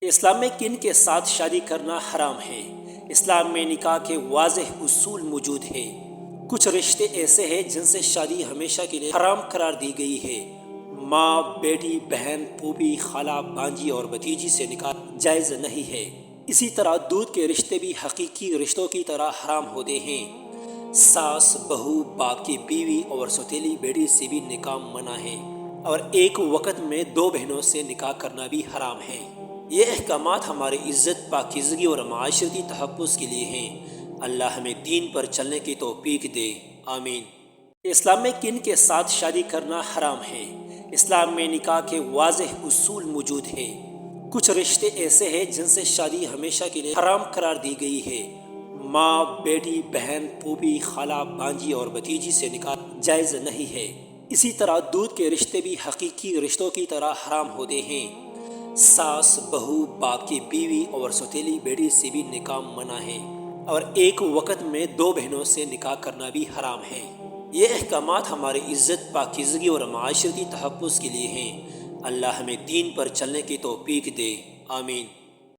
اسلام میں کن کے ساتھ شادی کرنا حرام ہے؟ اسلام میں نکاح کے واضح اصول موجود ہیں۔ کچھ رشتے ایسے ہیں جن سے شادی ہمیشہ کے لیے حرام قرار دی گئی ہے۔ ماں، بیٹی، بہن، پھوپھی، خالہ، بانجی اور بھتیجی سے نکاح جائز نہیں ہے۔ اسی طرح دودھ کے رشتے بھی حقیقی رشتوں کی طرح حرام ہوتے ہیں۔ ساس، بہو، باپ کی بیوی اور سوتیلی بیٹی سے بھی نکاح منع ہے، اور ایک وقت میں دو بہنوں سے نکاح کرنا بھی حرام ہے۔ یہ احکامات ہماری عزت، پاکیزگی اور معاشرتی تحفظ کے لیے ہیں۔ اللہ ہمیں دین پر چلنے کی توفیق دے، آمین۔ اسلام میں کن کے ساتھ شادی کرنا حرام ہے؟ اسلام میں نکاح کے واضح اصول موجود ہیں۔ کچھ رشتے ایسے ہیں جن سے شادی ہمیشہ کے لیے حرام قرار دی گئی ہے۔ ماں، بیٹی، بہن، پھوپھی، خالہ، بانجی اور بھتیجی سے نکاح جائز نہیں ہے۔ اسی طرح دودھ کے رشتے بھی حقیقی رشتوں کی طرح حرام ہوتے ہیں۔ ساس، بہو، باپ کی بیوی اور سوتیلی بیٹی سے بھی نکاح منع ہے، اور ایک وقت میں دو بہنوں سے نکاح کرنا بھی حرام ہے۔ یہ احکامات ہماری عزت، پاکیزگی اور معاشرتی تحفظ کے لیے ہیں۔ اللہ ہمیں دین پر چلنے کی توفیق دے، آمین۔